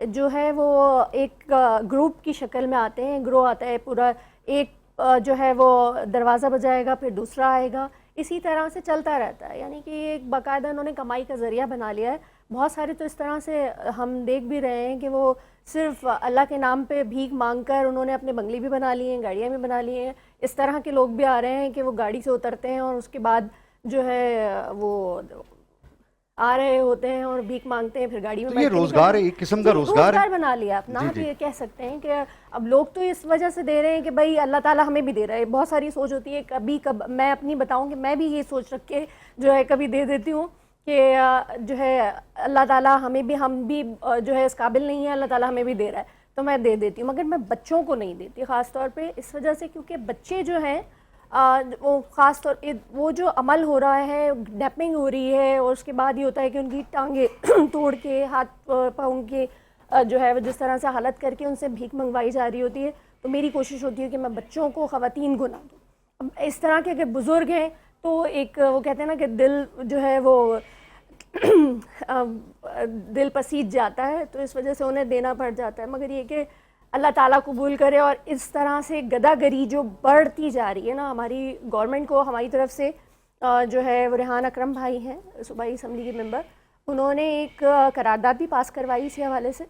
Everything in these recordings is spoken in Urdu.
جو ہے وہ ایک گروپ کی شکل میں آتے ہیں, گروہ آتا ہے پورا, ایک جو ہے وہ دروازہ بجائے گا پھر دوسرا آئے گا, اسی طرح سے چلتا رہتا ہے. یعنی کہ ایک باقاعدہ انہوں نے کمائی کا ذریعہ بنا لیا ہے. بہت سارے تو اس طرح سے ہم دیکھ بھی رہے ہیں کہ وہ صرف اللہ کے نام پہ بھیک مانگ کر انہوں نے اپنے بنگلے بھی بنا لیے ہیں, گاڑیاں بھی بنا لی ہیں. اس طرح کے لوگ بھی آ رہے ہیں کہ وہ گاڑی سے اترتے ہیں اور اس کے بعد جو ہے وہ آ رہے ہوتے ہیں اور بھیک مانگتے ہیں, پھر گاڑی میں یہ روزگار ہے, ایک قسم کا روزگار ہے, بنا لیا اپنا. آپ یہ کہہ سکتے ہیں کہ اب لوگ تو اس وجہ سے دے رہے ہیں کہ بھائی اللہ تعالیٰ ہمیں بھی دے رہا ہے. بہت ساری سوچ ہوتی ہے, کبھی میں اپنی بتاؤں کہ میں بھی یہ سوچ رکھ کے جو ہے کبھی دے دیتی ہوں کہ جو ہے اللہ تعالیٰ ہمیں بھی, ہم بھی جو ہے اس قابل نہیں ہیں, اللہ تعالیٰ ہمیں بھی دے رہا ہے تو میں دے دیتی ہوں. مگر میں بچوں کو نہیں دیتی, خاص طور پہ اس وجہ سے کیونکہ بچے جو ہیں وہ خاص طور وہ جو عمل ہو رہا ہے, ڈیپنگ ہو رہی ہے, اور اس کے بعد یہ ہوتا ہے کہ ان کی ٹانگیں توڑ کے, ہاتھ پاؤں کے جو ہے وہ جس طرح سے حالت کر کے ان سے بھیک منگوائی جا رہی ہوتی ہے. تو میری کوشش ہوتی ہے کہ میں بچوں کو, خواتین کو نہ دوں. اب اس طرح کے اگر بزرگ ہیں تو ایک وہ کہتے ہیں نا کہ دل جو ہے وہ دل پسیج جاتا ہے, تو اس وجہ سے انہیں دینا پڑ جاتا ہے. مگر یہ کہ اللہ تعالیٰ قبول کرے. اور اس طرح سے گدہ گری جو بڑھتی جا رہی ہے نا ہماری گورنمنٹ کو, ہماری طرف سے جو ہے وہ ریحان اکرم بھائی ہیں صوبائی اسمبلی کے ممبر, انہوں نے ایک قرارداد بھی پاس کروائی اسی حوالے سے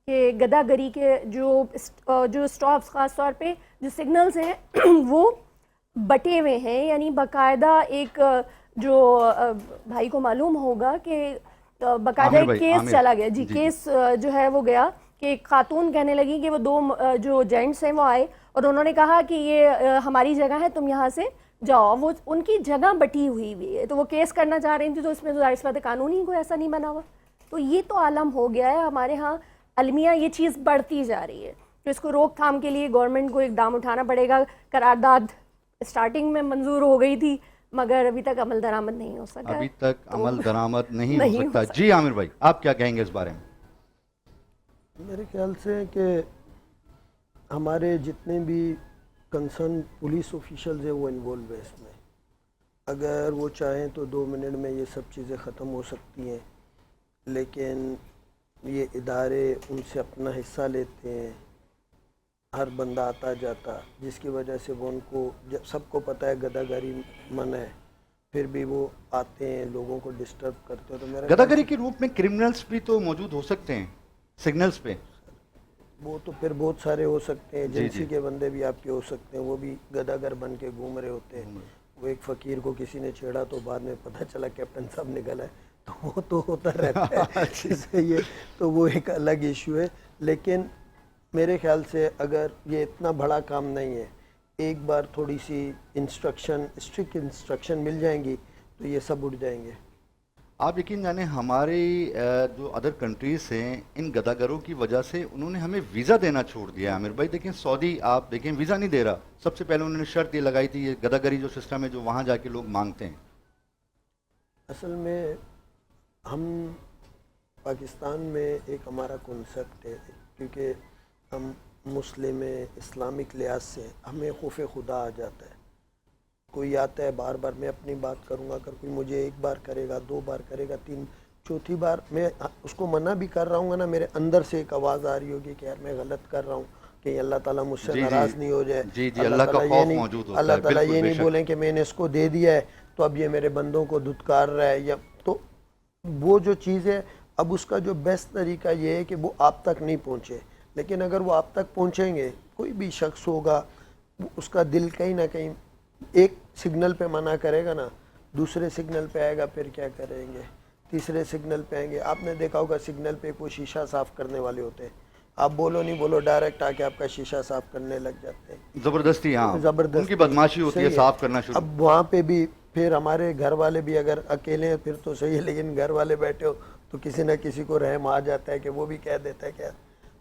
کہ گدہ گری کے جو اسٹاپس, خاص طور پہ جو سگنلز ہیں وہ بٹے ہوئے ہیں. یعنی باقاعدہ ایک جو بھائی کو معلوم ہوگا کہ باقاعدہ ایک کیس چلا گیا, جی کیس جو ہے وہ گیا کہ ایک خاتون کہنے لگی کہ وہ دو جو جینٹس ہیں وہ آئے اور انہوں نے کہا کہ یہ ہماری جگہ ہے, تم یہاں سے جاؤ. وہ ان کی جگہ بٹی ہوئی ہے, تو وہ کیس کرنا چاہ رہی تھی, تو اس میں ظاہر سی بات ہے قانونی کوئی ایسا نہیں بنا ہوا. تو یہ تو عالم ہو گیا ہے ہمارے ہاں المیہ, یہ چیز بڑھتی جا رہی ہے. تو اس کو روک تھام کے لیے گورنمنٹ کو اقدام اٹھانا پڑے گا. قرارداد اسٹارٹنگ میں منظور ہو گئی تھی مگر ابھی تک عمل درآمد نہیں ہو سکا. ابھی تک عمل درآمد نہیں ہو سکتا. جی عامر بھائی, آپ کیا کہیں گے اس بارے میں؟ میرے خیال سے کہ ہمارے جتنے بھی کنسرن پولیس آفیشلز ہیں وہ انوالو ہیں اس میں. اگر وہ چاہیں تو 2 منٹ میں یہ سب چیزیں ختم ہو سکتی ہیں, لیکن یہ ادارے ان سے اپنا حصہ لیتے ہیں, ہر بندہ آتا جاتا, جس کی وجہ سے وہ ان کو, سب کو پتہ ہے گدہ گری منع ہے, پھر بھی وہ آتے ہیں لوگوں کو ڈسٹرب کرتے ہیں. تو میرا گدہ گری کے روپ میں کرمنلز بھی تو موجود ہو سکتے ہیں سگنلز پہ. وہ تو پھر بہت سارے ہو سکتے ہیں, ایجنسی کے بندے بھی آپ کے ہو سکتے ہیں, وہ بھی گدہ گر بن کے گھوم رہے ہوتے ہیں. وہ ایک فقیر کو کسی نے چھیڑا تو بعد میں پتہ چلا کیپٹن صاحب نکل ہے, تو وہ تو ہوتا رہتا ہے. یہ تو وہ ایک الگ ایشو ہے. لیکن میرے خیال سے اگر یہ اتنا بڑا کام نہیں ہے, ایک بار تھوڑی سی انسٹرکشن, اسٹرکٹ انسٹرکشن مل جائیں گی تو یہ سب اٹھ جائیں گے. آپ یقین جانیں ہماری جو ادر کنٹریز ہیں, ان گداگروں کی وجہ سے انہوں نے ہمیں ویزا دینا چھوڑ دیا. عامر بھائی دیکھیں سعودی, آپ دیکھیں ویزا نہیں دے رہا. سب سے پہلے انہوں نے شرط یہ لگائی تھی, یہ گداگری جو سسٹم ہے جو وہاں جا کے لوگ مانگتے ہیں. اصل میں ہم پاکستان میں ایک ہمارا کنسپٹ ہے, کیونکہ ہم مسلم اسلامک لحاظ سے ہمیں خوف خدا آ جاتا ہے. کوئی آتا ہے بار بار, میں اپنی بات کروں گا, اگر کوئی مجھے 1 بار کرے گا, 2 بار کرے گا, 3 چوتھی بار میں اس کو منع بھی کر رہا ہوں گا نا, میرے اندر سے ایک آواز آ رہی ہوگی کہ یار میں غلط کر رہا ہوں, کہ اللہ تعالیٰ مجھ سے ناراض نہیں ہو جائے. جی جی, اللہ کا خوف موجود ہوتا ہے. اللہ تعالیٰ یہ نہیں بولیں کہ میں نے اس کو دے دیا ہے تو اب یہ میرے بندوں کو دھتکار رہا ہے. یا تو وہ جو چیز ہے, اب اس کا جو بیسٹ طریقہ یہ ہے کہ وہ آپ تک نہیں پہنچے. لیکن اگر وہ آپ تک پہنچیں گے, کوئی بھی شخص ہوگا, اس کا دل کہیں نہ کہیں ایک سگنل پہ منع کرے گا نا, دوسرے سگنل پہ آئے گا, پھر کیا کریں گے, تیسرے سگنل پہ آئیں گے. آپ نے دیکھا ہوگا سگنل پہ کوئی شیشہ صاف کرنے والے ہوتے ہیں, آپ بولو نہیں بولو ڈائریکٹ آ کے آپ کا شیشہ صاف کرنے لگ جاتے ہیں زبردستی. ہاں زبردستی, ان کی بدماشی ہوتی ہے, صاف کرنا شروع. اب وہاں پہ بھی پھر ہمارے گھر والے بھی اگر اکیلے ہیں پھر تو صحیح ہے, لیکن گھر والے بیٹھے ہو تو کسی نہ کسی کو رحم آ جاتا ہے کہ وہ بھی کہہ دیتا ہے کیا.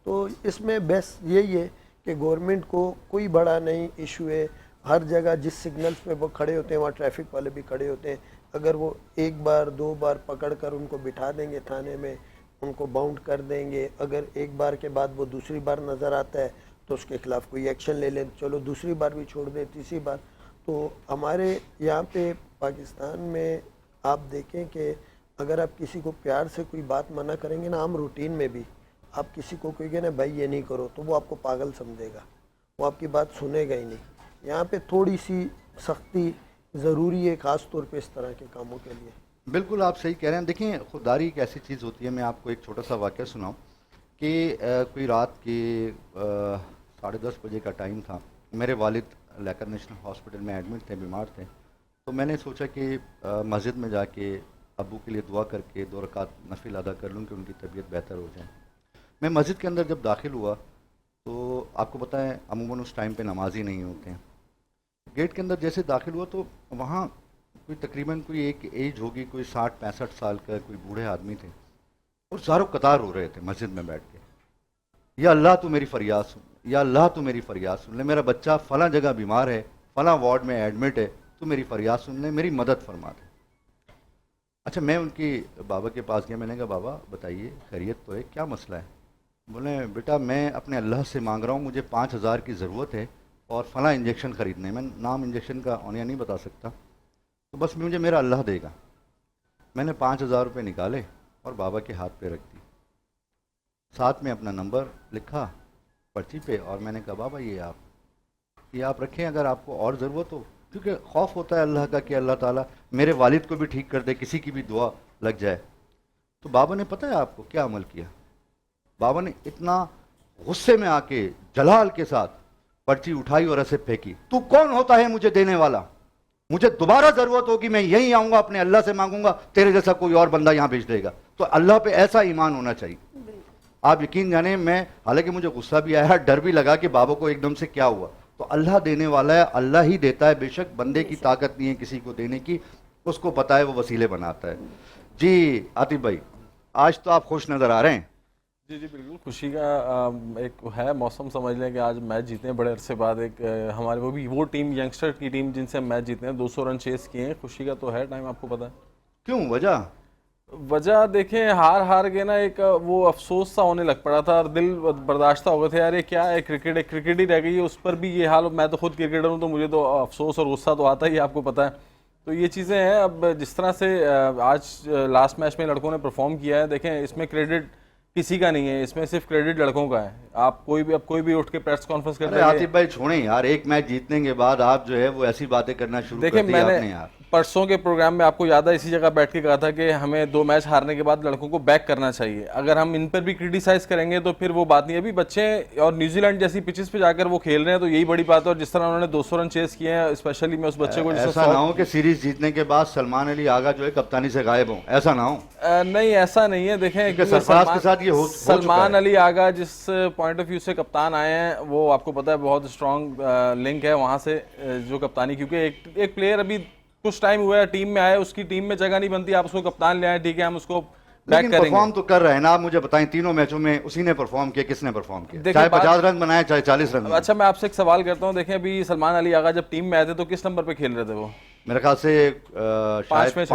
تو اس میں بیسٹ یہی ہے کہ گورنمنٹ کو کوئی بڑا نہیں ایشو ہے, ہر جگہ جس سگنلز پہ وہ کھڑے ہوتے ہیں وہاں ٹریفک والے بھی کھڑے ہوتے ہیں. اگر وہ 1 بار 2 بار پکڑ کر ان کو بٹھا دیں گے تھانے میں, ان کو باؤنڈ کر دیں گے, اگر 1 بار کے بعد وہ دوسری بار نظر آتا ہے تو اس کے خلاف کوئی ایکشن لے لیں, چلو دوسری بار بھی چھوڑ دیں, تیسری بار. تو ہمارے یہاں پہ پاکستان میں آپ دیکھیں کہ اگر آپ کسی کو پیار سے کوئی بات منع کریں گے نا, عام روٹین میں بھی, آپ کسی کو کوئی کہ نا بھائی یہ نہیں کرو تو وہ آپ کو پاگل سمجھے گا, وہ آپ کی بات سنے گا ہی نہیں. یہاں پہ تھوڑی سی سختی ضروری ہے, خاص طور پہ اس طرح کے کاموں کے لیے. بالکل آپ صحیح کہہ رہے ہیں. دیکھیں خودداری ایک ایسی چیز ہوتی ہے, میں آپ کو ایک چھوٹا سا واقعہ سناؤں کہ کوئی رات کے 10:30 بجے کا ٹائم تھا. میرے والد لیکر نیشنل ہاسپٹل میں ایڈمٹ تھے, بیمار تھے. تو میں نے سوچا کہ مسجد میں جا کے ابو کے لیے دعا کر کے 2 رکعت نفل ادا کر لوں کہ ان کی طبیعت بہتر ہو جائے. میں مسجد کے اندر جب داخل ہوا تو آپ کو پتہ ہے عموماً اس ٹائم پہ نمازی نہیں ہوتے ہیں. گیٹ کے اندر جیسے داخل ہوا تو وہاں کوئی تقریباً کوئی ایک ایج ہوگی, کوئی 60-65 سال کا کوئی بوڑھے آدمی تھے, اور زاروں قطار ہو رہے تھے مسجد میں بیٹھ کے, یا اللہ تو میری فریاد سن, یا اللہ تو میری فریاد سن لے, میرا بچہ فلاں جگہ بیمار ہے, فلاں وارڈ میں ایڈمٹ ہے, تو میری فریاد سن لے, میری مدد فرما دے. اچھا میں ان کی بابا کے پاس گیا, میں نے کہا بابا بتائیے خیریت تو ہے, کیا مسئلہ ہے؟ بولے بیٹا میں اپنے اللہ سے مانگ رہا ہوں, مجھے 5,000 کی ضرورت ہے اور فلاں انجیکشن خریدنے, میں نام انجیکشن کا اونیا نہیں بتا سکتا, تو بس مجھے میرا اللہ دے گا. میں نے 5,000 روپے نکالے اور بابا کے ہاتھ پہ رکھ دی, ساتھ میں اپنا نمبر لکھا پرچی پہ, اور میں نے کہا بابا یہ آپ رکھیں اگر آپ کو اور ضرورت ہو, کیونکہ خوف ہوتا ہے اللہ کا کہ اللہ تعالیٰ میرے والد کو بھی ٹھیک کر دے, کسی کی بھی دعا لگ جائے. تو بابا نے پتہ ہے آپ کو کیا عمل کیا؟ بابا نے اتنا غصے میں آ کے جلال کے ساتھ پرچی اٹھائی اور ایسے پھینکی, تو کون ہوتا ہے مجھے دینے والا؟ مجھے دوبارہ ضرورت ہوگی میں یہیں آؤں گا, اپنے اللہ سے مانگوں گا, تیرے جیسا کوئی اور بندہ یہاں بھیج دے گا. تو اللہ پہ ایسا ایمان ہونا چاہیے. آپ یقین جانیں, میں حالانکہ مجھے غصہ بھی آیا, ڈر بھی لگا کہ بابا کو ایک دم سے کیا ہوا, تو اللہ دینے والا ہے, اللہ ہی دیتا ہے, بے شک بندے کی طاقت نہیں ہے کسی کو دینے کی, اس کو پتہ ہے وہ وسیلے بناتا ہے. جی عاطف بھائی, آج تو آپ خوش نظر آ رہے ہیں. جی جی بالکل خوشی کا ایک ہے موسم, سمجھ لیں کہ آج میچ جیتے ہیں بڑے عرصے بعد. ایک ہمارے وہ ٹیم ینگسٹر کی ٹیم جن سے ہم میچ جیتے ہیں, 200 رن چیس کیے ہیں. خوشی کا تو ہے ٹائم, آپ کو پتہ ہے کیوں وجہ دیکھیں ہار کے نا ایک وہ افسوس سا ہونے لگ پڑا تھا, اور دل برداشتہ ہو گئے تھے یار یہ کیا ہے, کرکٹ ہی رہ گئی ہے, اس پر بھی یہ حال. میں تو خود کرکٹر ہوں تو مجھے تو افسوس اور غصہ تو آتا ہی, آپ کو پتہ ہے. تو یہ چیزیں ہیں. اب جس طرح سے آج لاسٹ میچ میں لڑکوں نے پرفارم کیا ہے, دیکھیں اس میں کریڈٹ کسی کا نہیں ہے, اس میں صرف کریڈٹ لڑکوں کا ہے. آپ کوئی بھی اٹھ کے پریس کانفرنس کرتے ہیں. عاطف بھائی چھوڑیں یار, ایک میچ جیتنے کے بعد آپ جو ہے وہ ایسی باتیں کرنا شروع کر دی آپ نے یار. پرسوں کے پروگرام میں آپ کو یاد ہے اسی جگہ بیٹھ کے کہا تھا کہ ہمیں 2 میچ ہارنے کے بعد لڑکوں کو بیک کرنا چاہیے. اگر ہم ان پر بھی کرٹیسائز کریں گے تو پھر وہ بات نہیں. ابھی بچے اور نیوزی لینڈ جیسی پچز پہ جا کر وہ کھیل رہے ہیں, تو یہی بڑی بات ہے. اور جس طرح انہوں نے 200 رن چیز کیے ہیں, اسپیشلی میں اس بچے کو ایسا نہ ہو کہ سیریز جیتنے کے بعد سلمان علی آغا جو ہے کپتانی سے غائب ہوں, ایسا نہ ہو. نہیں ایسا نہیں ہے. دیکھیں سرفراز کے ساتھ یہ سلمان علی آغا جس پوائنٹ آف ویو سے کپتان آئے ہیں, وہ آپ کو پتہ ہے بہت اسٹرانگ لنک ہے وہاں سے جو کپتانی, کیونکہ ایک پلیئر ابھی کچھ ٹائم ہوا ہے ٹیم میں آئے, اس کی ٹیم میں جگہ نہیں بنتی, آپ اس کو کپتان لے آئیں, ٹھیک ہے ہم اس کو بیک کریں گے. پرفارم تو کر رہے ہیں نا, آپ مجھے بتائیں 3 میچوں میں اسی نے پرفارم کیا, کس نے پرفارم کیا؟ چاہے 50 رن بنائے چاہے 40 رن. اچھا میں آپ سے ایک سوال کرتا ہوں, دیکھیں ابھی سلمان علی آغا جب ٹیم میں آئے تھے تو کس نمبر پہ کھیل رہے تھے وہ؟ میرے خیال سے 5ویں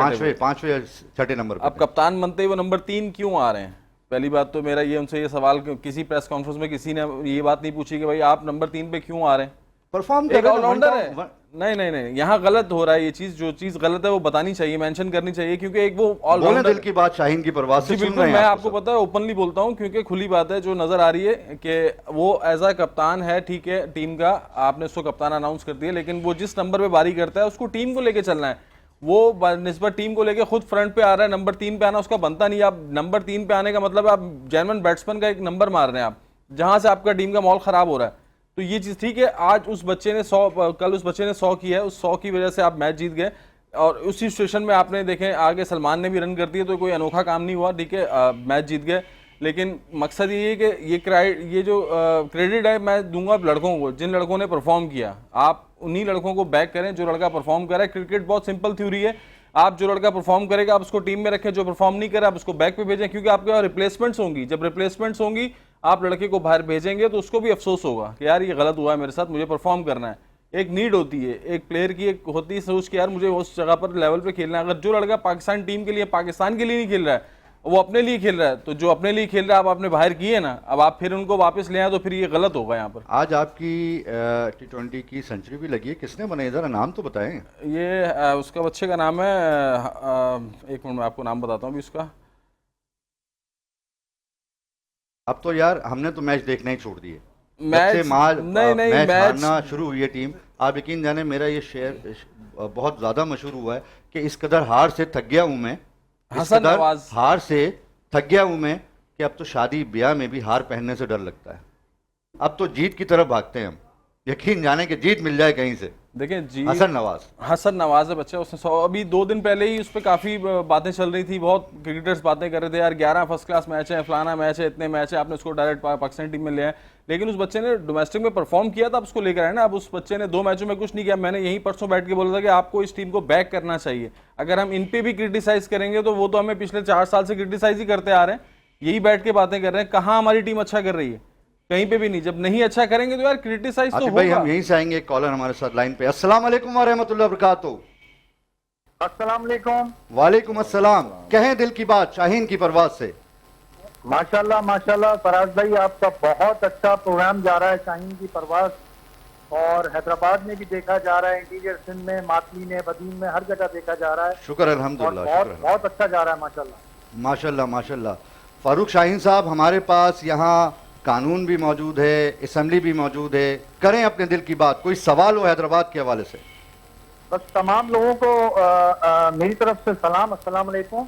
6 نمبر. اب کپتان بنتے ہی وہ نمبر 3 کیوں آ رہے ہیں؟ پہلی بات تو میرا یہ ان سے یہ سوال, کسی پریس کانفرنس میں کسی نے یہ بات نہیں پوچھی کہ بھائی آپ نمبر 3 پہ کیوں آ رہے ہیں؟ پرفارم ایک آل راؤنڈر ہے. نہیں یہاں غلط ہو رہا ہے یہ چیز, جو چیز غلط ہے وہ بتانی چاہیے, مینشن کرنی چاہیے, کیونکہ ایک وہ آل راؤنڈر. دل کی بات شاہین کی پرواز سے سن رہے ہیں. میں آپ کو پتا ہے اوپنلی بولتا ہوں, کیونکہ کھلی بات ہے جو نظر آ رہی ہے کہ وہ ایز اے کپتان ہے, ٹھیک ہے ٹیم کا, آپ نے اس کو کپتان اناؤنس کر دیا, لیکن وہ جس نمبر پہ باری کرتا ہے اس کو ٹیم کو لے کے چلنا ہے. وہ نسبت ٹیم کو لے کے خود فرنٹ پہ آ رہا ہے, نمبر 3 پہ آنا اس کا بنتا نہیں. آپ نمبر 3 پہ آنے کا مطلب آپ جینون بیٹسمین کا ایک نمبر مار رہے ہیں, آپ جہاں سے آپ کا ٹیم کا ماحول خراب ہو رہا ہے. تو یہ چیز ٹھیک ہے, آج اس بچے نے 100, کل اس بچے نے 100 کیا ہے, اس 100 کی وجہ سے آپ میچ جیت گئے. اور اسی سچویشن میں آپ نے دیکھیں آگے سلمان نے بھی رن کر دیے, تو کوئی انوکھا کام نہیں ہوا, ٹھیک ہے میچ جیت گئے. لیکن مقصد یہ ہے کہ یہ جو کریڈٹ ہے میں دوں گا لڑکوں کو, جن لڑکوں نے پرفارم کیا. آپ انہی لڑکوں کو بیک کریں جو لڑکا پرفارم کر رہا ہے. کرکٹ بہت سمپل تھیوری ہے, آپ جو لڑکا پرفارم کرے گا آپ اس کو ٹیم میں رکھیں, جو پرفارم نہیں کرے آپ اس کو بیک پہ بھیجیں, کیونکہ آپ کے پاس ریپلیسمنٹس ہوں گی. جب ریپلیسمنٹس ہوں گی آپ لڑکے کو باہر بھیجیں گے تو اس کو بھی افسوس ہوگا کہ یار یہ غلط ہوا ہے میرے ساتھ, مجھے پرفارم کرنا ہے. ایک نیڈ ہوتی ہے ایک پلیئر کی, ایک ہوتی ہے سوچ کہ یار مجھے اس جگہ پر لیول پہ کھیلنا ہے. اگر جو لڑکا پاکستان ٹیم کے لیے, پاکستان کے لیے نہیں کھیل رہا ہے, وہ اپنے لیے کھیل رہا ہے, تو جو اپنے لیے کھیل رہا ہے آپ نے باہر کیے نا, اب آپ پھر ان کو واپس لے آئیں تو پھر یہ غلط ہوگا. یہاں پر آج آپ کی T20 کی سنچری بھی لگی ہے, کس نے بنائی, ذرا نام تو بتائیں. یہ اس کا بچے کا نام ہے, ایک منٹ میں آپ کو نام بتاتا ہوں ابھی اس کا. اب تو یار ہم نے تو میچ دیکھنا ہی چھوڑ دیے. میچ میچ ہارنا شروع ہوئی ہے ٹیم. آپ یقین جانے میرا یہ شعر بہت زیادہ مشہور ہوا ہے کہ اس قدر ہار سے تھک گیا ہوں میں, اس حسن قدر نواز. ہار سے تھک گیا ہوں میں کہ اب تو شادی بیاہ میں بھی ہار پہننے سے ڈر لگتا ہے. اب تو جیت کی طرف بھاگتے ہیں ہم, یقین جانے کہ جیت مل جائے کہیں سے. دیکھیں جی حسن نواز ہے بچہ, اس نے ابھی 2 دن پہلے ہی اس پہ کافی باتیں چل رہی تھی, بہت کرکٹرز باتیں کر رہے تھے یار 11 فرسٹ کلاس میچ ہیں, فلانا میچ ہے, اتنے میچ ہیں, آپ نے اس کو ڈائریکٹ پاکستان ٹیم میں لے آئے. لیکن اس بچے نے ڈومیسٹک میں پرفارم کیا تھا, اب اس کو لے کر آئے نا. اب اس بچے نے 2 میچوں میں کچھ نہیں کیا. میں نے یہیں پرسوں بیٹھ کے بولا تھا کہ آپ کو اس ٹیم کو بیک کرنا چاہیے. اگر ہم ان پہ بھی کرٹیسائز کریں گے تو وہ تو ہمیں پچھلے 4 سال سے کرٹیسائز ہی کرتے آ رہے ہیں, یہی بیٹھ کے باتیں کر رہے ہیں. کہاں ہماری ٹیم اچھا کر رہی ہے؟ کہیں پہ بھی نہیں. جب نہیں اچھا کریں گے تو یار کرٹیسائز تو بھائی ہوگا. ہم یہیں سے آئیں گے. ایک کالر ہمارے ساتھ لائن پہ. السلام علیکم ورحمۃ اللہ وبرکاتہ. السلام علیکم. وعلیکم السلام. کہیں دل کی بات شاہین کی پرواز سے. ماشاءاللہ فراز بھائی, آپ کا بہت اچھا پروگرام جا رہا ہے شاہین کی پرواز, اور حیدرآباد میں بھی دیکھا جا رہا ہے, انٹیریئر سندھ میں, ماتلی میں, بدین میں, ہر جگہ دیکھا جا رہا ہے. شکر الحمدللہ. بہت اچھا جا رہا ہے ماشاءاللہ. ماشاءاللہ ماشاءاللہ. فاروق شاہین صاحب, ہمارے پاس یہاں قانون بھی موجود ہے, اسمبلی بھی موجود ہے. کریں اپنے دل کی بات. کوئی سوال ہو حیدرآباد کے حوالے سے؟ بس تمام لوگوں کو میری طرف سے سلام, السلام علیکم.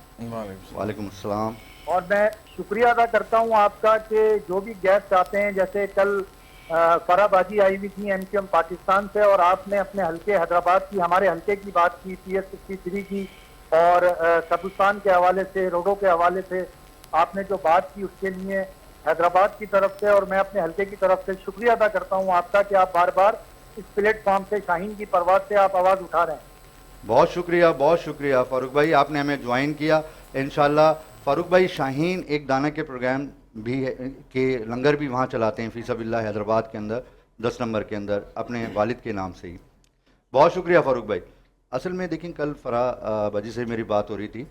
وعلیکم السلام. اور میں شکریہ ادا کرتا ہوں آپ کا کہ جو بھی گیسٹ آتے ہیں, جیسے کل فرح باجی آئی ہوئی تھی MQM پاکستان سے, اور آپ نے اپنے حلقے حیدرآباد کی, ہمارے حلقے کی بات کی, PS63 کی, اور قبرستان کے حوالے سے, روڈوں کے حوالے سے آپ نے جو بات کی, اس کے لیے حیدرآباد کی طرف سے اور میں اپنے حلقے کی طرف سے شکریہ ادا کرتا ہوں آپ کا کہ آپ بار بار اس پلیٹ فارم سے شاہین کی پرواز سے آپ آواز اٹھا رہے ہیں. بہت شکریہ فاروق بھائی, آپ نے ہمیں جوائن کیا. انشاءاللہ فاروق بھائی, شاہین ایک دانہ کے پروگرام بھی ہے کہ لنگر بھی وہاں چلاتے ہیں فی سبیل اللہ حیدرآباد کے اندر 10 نمبر کے اندر اپنے والد کے نام سے ہی. بہت شکریہ فاروق بھائی. اصل میں دیکھیں کل فرح باجی سے میری بات ہو رہی تھی,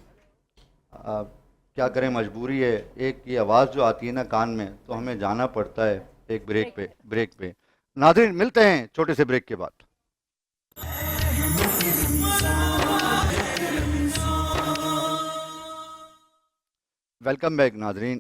کیا کریں مجبوری ہے, ایک یہ آواز جو آتی ہے نا کان میں تو ہمیں جانا پڑتا ہے ایک بریک پہ. ناظرین ملتے ہیں چھوٹے سے بریک کے بعد. ویلکم بیک ناظرین.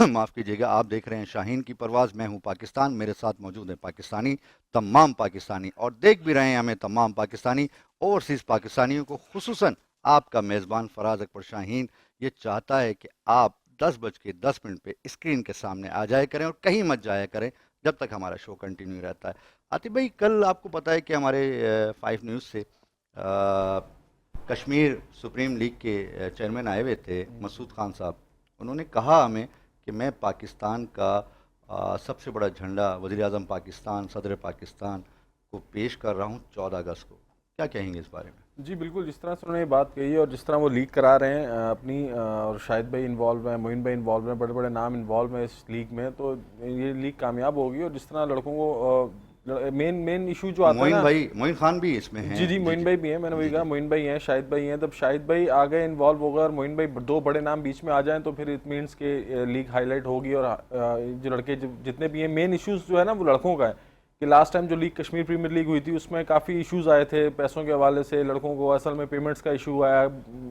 معاف کیجیے گا, آپ دیکھ رہے ہیں شاہین کی پرواز. میں ہوں پاکستان, میرے ساتھ موجود ہیں پاکستانی, تمام پاکستانی, اور دیکھ بھی رہے ہیں ہمیں تمام پاکستانی. اوورسیز پاکستانیوں کو خصوصاً آپ کا میزبان فراز اکبر شاہین یہ چاہتا ہے کہ آپ 10:10 پہ اسکرین کے سامنے آ جائے کریں اور کہیں مت جایا کریں جب تک ہمارا شو کنٹینیو رہتا ہے. عاطف بھائی, کل آپ کو پتہ ہے کہ ہمارے 5 نیوز سے کشمیر سپریم لیگ کے چیئرمین آئے ہوئے تھے, مسعود خان صاحب. انہوں نے کہا ہمیں کہ میں پاکستان کا سب سے بڑا جھنڈا وزیر اعظم پاکستان, صدر پاکستان کو پیش کر رہا ہوں 14 اگست کو. کیا کہیں گے اس بارے میں؟ جی بالکل, جس طرح سے انہوں نے یہ بات کہی ہے اور جس طرح وہ لیگ کرا رہے ہیں اپنی, اور شاہد بھائی انوالو ہیں, معین بھائی انوالو ہیں, بڑے بڑے نام انوالو ہیں اس لیگ میں, تو یہ لیگ کامیاب ہوگی. اور جس طرح لڑکوں کو مین ایشو جو آتا ہے نا, معین خان بھی اس میں ہیں. جی معین بھائی بھی ہیں, میں نے وہی کہا معین بھائی ہیں, شاہد بھائی ہیں. جب شاہد بھائی آگے انوالو ہوگا اور معین بھائی 2 بڑے نام بیچ میں آ جائیں تو پھر اٹ مینس کہ لیگ ہائی لائٹ ہوگی. اور جو لڑکے جتنے بھی ہیں, مین ایشوز جو ہے نا وہ لڑکوں کا ہے کہ لاسٹ ٹائم جو لیگ کشمیر پریمیئر لیگ ہوئی تھی اس میں کافی ایشوز آئے تھے پیسوں کے حوالے سے. لڑکوں کو اصل میں پیمنٹس کا ایشو آیا,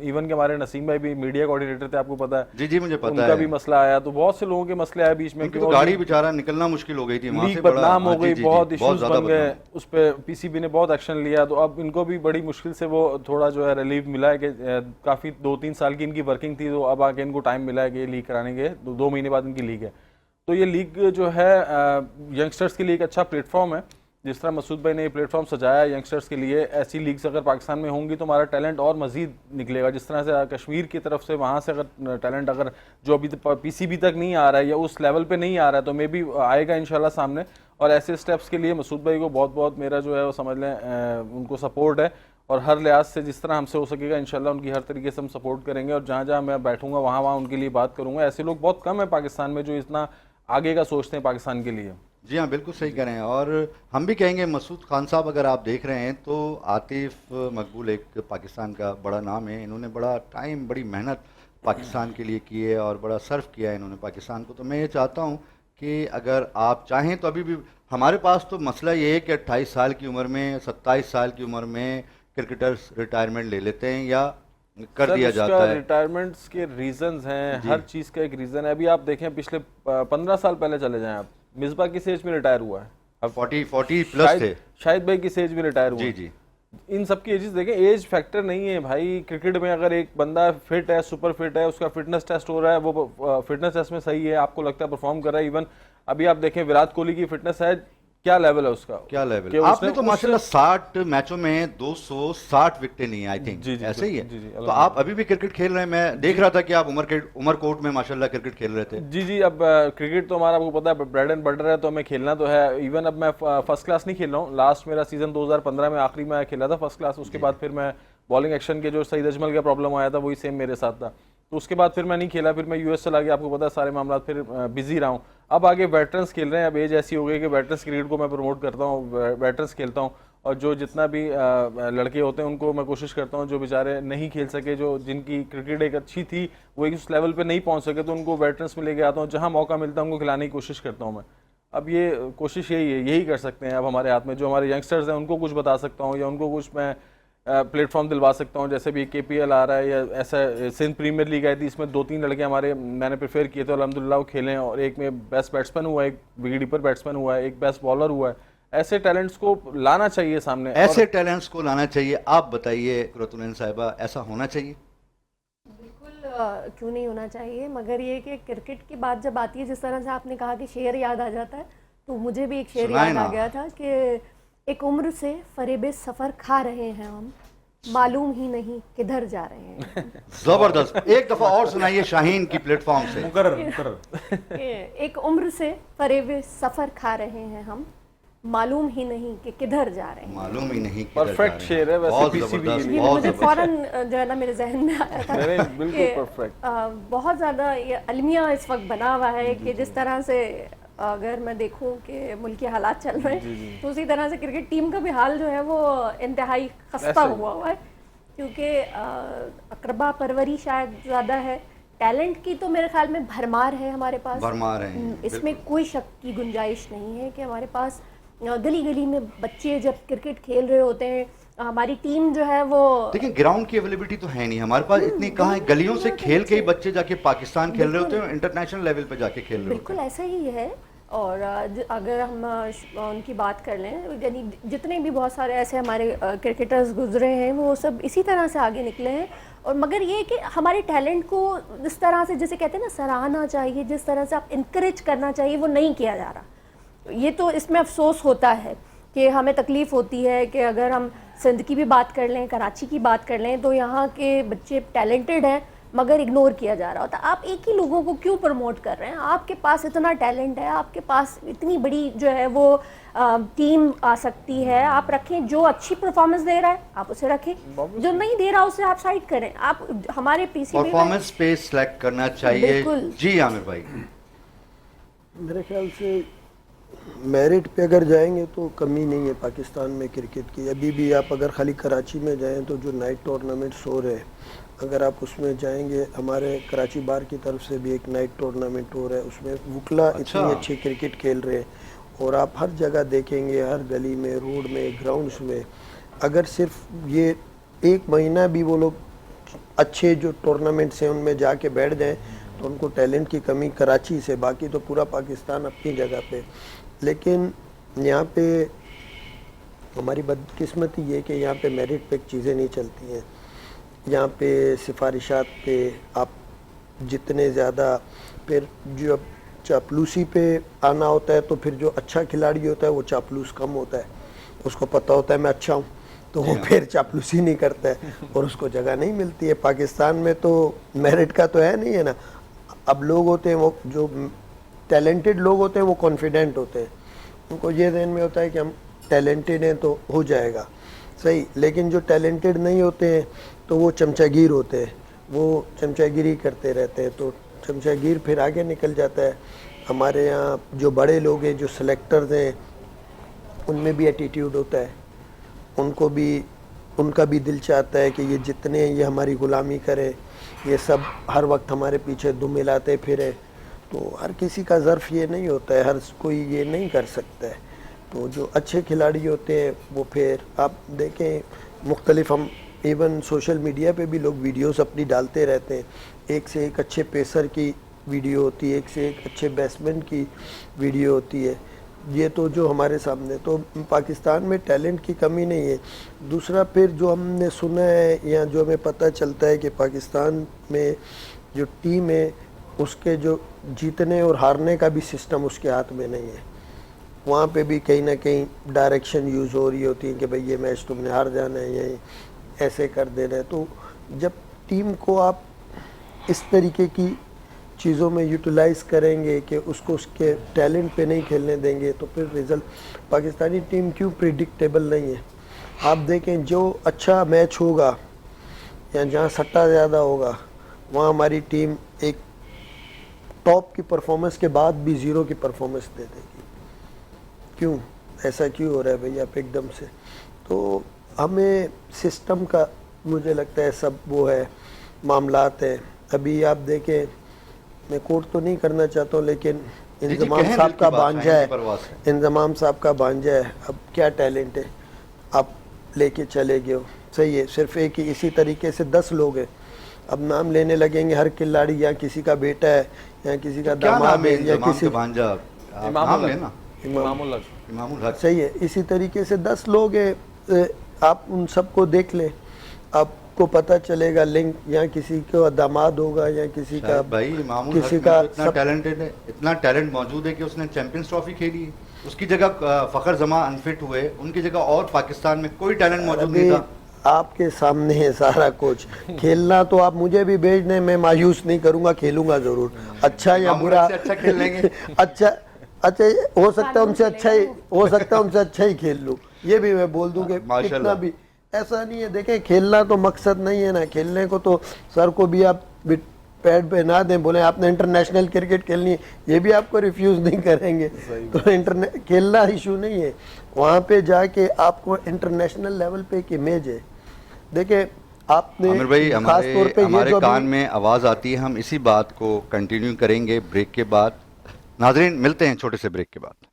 ایون کہ ہمارے نسیم بھائی بھی میڈیا کوآرڈینیٹر تھے, آپ کو پتہ ہے. جی مجھے پتہ ہے, ان کا بھی مسئلہ آیا. تو بہت سے لوگوں کے مسئلے آئے بیچ میں, تو گاڑی بیچارہ نکلنا مشکل ہو گئی تھی, لیگ بدنام ہو گئی, بہت ایشوز بن گئے. اس پہ PCB نے بہت ایکشن لیا. تو اب ان کو بھی بڑی مشکل سے وہ تھوڑا جو ہے ریلیو ملا ہے کہ کافی 2-3 سال کی ان کی ورکنگ تھی, تو اب آگے ان کو ٹائم ملا ہے کہ یہ لیگ کرانے کے 2 مہینے بعد ان کی لیگ ہے. تو یہ لیگ جو ہے ینگسٹرز کے لیے ایک اچھا پلیٹ فارم ہے. جس طرح مسعود بھائی نے یہ پلیٹ فارم سجایا ہے ینگسٹرز کے لیے, ایسی لیگز اگر پاکستان میں ہوں گی تو ہمارا ٹیلنٹ اور مزید نکلے گا. جس طرح سے کشمیر کی طرف سے وہاں سے اگر ٹیلنٹ اگر جو ابھی PCB تک نہیں آ رہا ہے یا اس لیول پہ نہیں آ رہا ہے تو مے بی آئے گا انشاءاللہ سامنے. اور ایسے سٹیپس کے لیے مسعود بھائی کو بہت بہت میرا جو ہے وہ سمجھ لیں ان کو سپورٹ ہے, اور ہر لحاظ سے جس طرح ہم سے ہو سکے گا انشاءاللہ ان کی ہر طریقے سے ہم سپورٹ کریں گے. اور جہاں جہاں میں بیٹھوں گا وہاں ان کے لیے بات کروں گا. ایسے لوگ بہت کم ہیں پاکستان میں جو اتنا آگے کا سوچتے ہیں پاکستان کے لیے. جی ہاں بالکل صحیح کہہ رہے ہیں. اور ہم بھی کہیں گے مسعود خان صاحب, اگر آپ دیکھ رہے ہیں تو عاطف مقبول ایک پاکستان کا بڑا نام ہے. انہوں نے بڑا ٹائم, بڑی محنت پاکستان کے لیے کی ہے اور بڑا سرو کیا ہے انہوں نے پاکستان کو. تو میں یہ چاہتا ہوں کہ اگر آپ چاہیں تو ابھی بھی ہمارے پاس تو مسئلہ یہ ہے کہ 28 سال کی عمر میں, 27 سال کی عمر میں کرکٹرز ریٹائرمنٹ لے لیتے ہیں یا کر دیا جاتا ہے. ریٹائرمنٹس کے ریزنز ہیں, ہر چیز کا ایک ریزن ہے. ابھی آپ دیکھیں پچھلے 15 سال پہلے چلے جائیں آپ, مصباح کس ایج میں ریٹائر ہوا ہے؟ اب 40 پلس تھے. شاہد بھائی کس ایج میں ریٹائر ہوا؟ جی جی. ان سب کی ایجز دیکھیں, ایج فیکٹر نہیں ہے بھائی. کرکٹ میں اگر ایک بندہ فٹ ہے, سپر فٹ ہے, اس کا فٹنس ٹیسٹ ہو رہا ہے, وہ فٹنس ٹیسٹ میں صحیح ہے, آپ کو لگتا ہے پرفارم کر رہا ہے. ایون ابھی آپ دیکھیں وراٹ کوہلی کی فٹنس ہے, کیا لیول ہے اس کا, کیا لیول. کہ آپ نے تو ماشاءاللہ 60 میچوں میں 260 وکٹیں لی ہیں, آئی تھنک ایسے ہی ہے. تو آپ ابھی بھی کرکٹ کھیل رہے ہیں. میں دیکھ رہا تھا کہ آپ عمر کوٹ میں ماشاءاللہ کرکٹ کھیل رہے تھے. جی. اب کرکٹ تو ہمارا آپ کو پتا ہے بریڈ اینڈ بٹر ہے, تو ہمیں کھیلنا تو ہے. ایون اب میں فرسٹ کلاس نہیں کھیل رہا ہوں. لاسٹ میرا سیزن 2015 میں آخری میں کھیلا تھا فرسٹ کلاس. اس کے بعد پھر میں بالنگ ایکشن کے جو سعید اجمل کا پرابلم آیا تھا وہی سیم میرے ساتھ تھا, تو اس کے بعد پھر میں نہیں کھیلا. پھر میں یو ایس چلا گیا, آپ کو پتا ہے سارے معاملات, پھر بزی رہا ہوں. اب آگے ویٹرنس کھیل رہے ہیں. اب ایج ایسی ہو گئی کہ ویٹرنس کرکٹ کو میں پروموٹ کرتا ہوں, ویٹرنس کھیلتا ہوں. اور جو جتنا بھی لڑکے ہوتے ہیں ان کو میں کوشش کرتا ہوں, جو بیچارے نہیں کھیل سکے, جو جن کی کرکٹ ایک اچھی تھی وہ ایک اس لیول پہ نہیں پہنچ سکے, تو ان کو ویٹرنس میں لے کے آتا ہوں. جہاں موقع ملتا ہے ان کو کھلانے کی کوشش کرتا ہوں میں. اب یہ کوشش یہی کر سکتے ہیں اب ہمارے ہاتھ میں. جو ہمارے ینگسٹرز ہیں ان کو کچھ بتا سکتا ہوں, یا ان کو کچھ میں پلیٹ فارم دلوا سکتا ہوں. جیسے بھی کے پی ایل آ رہا ہے, یا ایسا سندھ پریمیئر لیگ آئی تھی, اس میں 2-3 لڑکے ہمارے میں نے پریفر کیے تھے, الحمدللہ وہ کھیلے ہیں. اور ایک میں بیسٹ بیٹسمین ہوا ہے, ایک وکٹ کیپر بیٹسمین ہوا ہے, ایک بیسٹ بالر ہوا ہے. ایسے ٹیلنٹس کو لانا چاہیے سامنے, ایسے ٹیلنٹس کو لانا چاہیے. آپ بتائیے قرۃ العین صاحبہ, ایسا ہونا چاہیے؟ بالکل کیوں نہیں ہونا چاہیے, مگر یہ کہ کرکٹ کی بات جب آتی ہے, جس طرح سے آپ نے کہا کہ شعر یاد آ جاتا ہے, تو مجھے بھی ایک شعر یاد آ گیا تھا کہ ایک عمر سے فریب سفر کھا رہے ہیں ہم, معلوم ہی نہیں کدھر جا رہے ہیں. زبردست. ایک دفعہ اور سنائیے شاہین کی پلیٹ فارم سے. مقرر. ایک عمر سے فریب سفر کھا رہے ہیں ہم, معلوم ہی نہیں کہ کدھر جا رہے ہیں. معلوم ہی نہیں. پرفیکٹ شعر ہے ویسے, پی سی بھی مجھے فوراً جو ہے نا میرے ذہن میں آیا تھا بالکل کہ پرفیکٹ. بہت زیادہ یہ المیہ اس وقت بنا ہوا ہے کہ جس طرح سے اگر میں دیکھوں کہ ملکی حالات چل رہے ہیں, تو اسی طرح سے کرکٹ ٹیم کا بھی حال جو ہے وہ انتہائی خستہ ہوا ہے, کیونکہ اقربا پروری شاید زیادہ ہے. ٹیلنٹ کی تو میرے خیال میں بھرمار ہے ہمارے پاس, بھرمار ہے. اس میں کوئی شک کی گنجائش نہیں ہے کہ ہمارے پاس گلی گلی میں بچے جب کرکٹ کھیل رہے ہوتے ہیں, ہماری ٹیم جو ہے وہ دیکھیں گراؤنڈ کی اویلیبلٹی تو ہے نہیں ہمارے پاس اتنی. کہاں ہے, گلیوں سے کھیل کے ہی بچے جا کے پاکستان کھیل رہے ہوتے ہیں, انٹرنیشنل لیول پہ جا کے کھیل رہے ہوتے بالکل ایسا ہی ہے. اور اگر ہم ان کی بات کر لیں, یعنی جتنے بھی بہت سارے ایسے ہمارے کرکٹرز گزرے ہیں وہ سب اسی طرح سے آگے نکلے ہیں. اور مگر یہ کہ ہمارے ٹیلنٹ کو جس طرح سے, جیسے کہتے ہیں نا, سراہنا چاہیے, جس طرح سے آپ انکریج کرنا چاہیے, وہ نہیں کیا جا رہا. یہ تو اس میں افسوس ہوتا ہے کہ ہمیں تکلیف ہوتی ہے کہ اگر ہم سندھ کی بھی بات کر لیں, کراچی کی بات کر لیں, تو یہاں کے بچے ٹیلنٹڈ ہیں مگر اگنور کیا جا رہا ہوتا. آپ ایک ہی لوگوں کو کیوں پروموٹ کر رہے ہیں؟ آپ کے پاس اتنا ٹیلنٹ ہے, آپ کے پاس اتنی بڑی جو ہے وہ ٹیم آ سکتی ہے, آپ رکھیں. جو اچھی پرفارمنس دے رہا ہے آپ اسے رکھیں, جو نہیں دے رہا اسے آپ سائڈ کریں. آپ ہمارے پی سی پرفارمنس پہ سلیکٹ کرنا چاہیے. جی عامر بھائی. میرے خیال سے میرٹ پہ اگر جائیں گے تو کمی نہیں ہے پاکستان میں کرکٹ کی. ابھی بھی آپ اگر خالی کراچی میں جائیں تو جو نائٹ ٹورنامنٹس ہو رہے ہیں, اگر آپ اس میں جائیں گے, ہمارے کراچی بار کی طرف سے بھی ایک نائٹ ٹورنامنٹ ہو رہا ہے, اس میں وکلا اتنی اچھی کرکٹ کھیل رہے ہیں. اور آپ ہر جگہ دیکھیں گے, ہر گلی میں, روڈ میں, گراؤنڈس میں, اگر صرف یہ 1 مہینہ بھی وہ لوگ اچھے جو ٹورنامنٹس ہیں ان میں جا کے بیٹھ جائیں تو ان کو ٹیلنٹ کی کمی کراچی سے, باقی تو پورا پاکستان اپنی جگہ پہ. لیکن یہاں پہ ہماری بدقسمتی یہ کہ یہاں پہ میرٹ پہ چیزیں نہیں چلتی ہیں. یہاں پہ سفارشات پہ آپ جتنے زیادہ, پھر جو اب چاپلوسی پہ آنا ہوتا ہے تو پھر جو اچھا کھلاڑی ہوتا ہے وہ چاپلوس کم ہوتا ہے, اس کو پتہ ہوتا ہے میں اچھا ہوں, تو وہ پھر چاپلوسی نہیں کرتا ہے اور اس کو جگہ نہیں ملتی ہے. پاکستان میں تو میرٹ کا تو ہے نہیں ہے نا. اب لوگ ہوتے ہیں وہ جو ٹیلنٹڈ لوگ ہوتے ہیں وہ کانفیڈنٹ ہوتے ہیں, ان کو یہ ذہن میں ہوتا ہے کہ ہم ٹیلنٹڈ ہیں تو ہو جائے گا صحیح. لیکن جو ٹیلنٹڈ نہیں ہوتے ہیں تو وہ چمچہ گیر ہوتے ہیں, وہ چمچہ گیری کرتے رہتے ہیں, تو چمچہ گیر پھر آگے نکل جاتا ہے. ہمارے یہاں جو بڑے لوگ ہیں, جو سلیکٹرز ہیں, ان میں بھی ایٹیٹیوڈ ہوتا ہے, ان کا بھی دل چاہتا ہے کہ یہ جتنے یہ ہماری غلامی کرے, یہ سب ہر وقت ہمارے پیچھے دم ملاتے پھرے. تو ہر کسی کا ظرف یہ نہیں ہوتا ہے, ہر کوئی یہ نہیں کر سکتا ہے. تو جو اچھے کھلاڑی ہوتے ہیں وہ پھر آپ دیکھیں مختلف, ہم ایون سوشل میڈیا پہ بھی لوگ ویڈیوز اپنی ڈالتے رہتے ہیں, ایک سے ایک اچھے پیسر کی ویڈیو ہوتی ہے, ایک سے ایک اچھے بیٹسمین کی ویڈیو ہوتی ہے. یہ تو جو ہمارے سامنے, تو پاکستان میں ٹیلنٹ کی کمی نہیں ہے. دوسرا پھر جو ہم نے سنا ہے یا جو ہمیں پتہ چلتا ہے کہ پاکستان میں جو ٹیم ہے اس کے جو جیتنے اور ہارنے کا بھی سسٹم اس کے ہاتھ میں نہیں ہے. وہاں پہ بھی کہیں نہ کہیں ڈائریکشن یوز ہو رہی ہوتی ہے کہ بھئی یہ میچ تم نے ہار جانا ہے یا ایسے کر دینا ہے. تو جب ٹیم کو آپ اس طریقے کی چیزوں میں یوٹیلائز کریں گے کہ اس کو اس کے ٹیلنٹ پہ نہیں کھیلنے دیں گے, تو پھر رزلٹ پاکستانی ٹیم کیوں پریڈکٹیبل نہیں ہے. آپ دیکھیں جو اچھا میچ ہوگا یا جہاں سٹا زیادہ ہوگا وہاں ہماری ٹیم ایک ٹاپ کی پرفارمنس کے بعد بھی زیرو کی پرفارمنس دے دے گی. کیوں ایسا کیوں ہو رہا ہے بھئی آپ ایک دم سے؟ تو ہمیں سسٹم کا مجھے لگتا ہے سب وہ ہے, معاملات ہیں. ابھی آپ دیکھیں, میں کوٹ تو نہیں کرنا چاہتا ہوں لیکن انضمام صاحب کا بانجا ہے, انضمام صاحب کا بانجا ہے, اب کیا ٹیلنٹ ہے آپ لے کے چلے گئے ہو, صحیح ہے, صرف ایک ہی اسی طریقے سے 10 لوگ ہیں. اب نام لینے لگیں گے ہر کھلاڑی, یا کسی کا بیٹا ہے یا کسی کا داماد ہے یا کسی بھانجا, امام الحق. صحیح ہے, اسی طریقے سے 10 لوگ ہیں. آپ ان سب کو دیکھ لیں, آپ کو پتہ چلے گا لنک, یا کسی کا داماد ہوگا یا کسی کا بھائی امام کسی الحق کا اتنا ٹیلنٹڈ ہے, اتنا ٹیلنٹ موجود ہے کہ اس نے چیمپئنز ٹرافی کھیلی ہے. اس کی جگہ فخر زمان انفٹ ہوئے, ان کی جگہ اور پاکستان میں کوئی ٹیلنٹ موجود نہیں تھا. آپ کے سامنے ہے سارا کچھ. کھیلنا تو آپ مجھے بھی بھیج دیں, میں مایوس نہیں کروں گا, کھیلوں گا ضرور, اچھا یا برا. اچھا کھیل لیں گے. اچھا ہو سکتا ہے ان سے اچھا ہی, ہو سکتا ہے ان سے اچھا ہی کھیل لوں, یہ بھی میں بول دوں کہ اتنا بھی ایسا نہیں ہے. دیکھیں کھیلنا تو مقصد نہیں ہے نا, کھیلنے کو تو سر کو بھی آپ پیڈ پہ نہ دیں, بولیں آپ نے انٹرنیشنل کرکٹ کھیلنی ہے, یہ بھی آپ کو ریفیوز نہیں کریں گے. تو کھیلنا ایشو نہیں ہے, وہاں پہ جا کے آپ کو انٹرنیشنل لیول پہ ایک امیج ہے. دیکھیں آپ نے عامر بھائی خاص طور پہ ہمارے کان میں آواز آتی ہے, ہم اسی بات کو کنٹینیو کریں گے بریک کے بعد. ناظرین ملتے ہیں چھوٹے سے بریک کے بعد.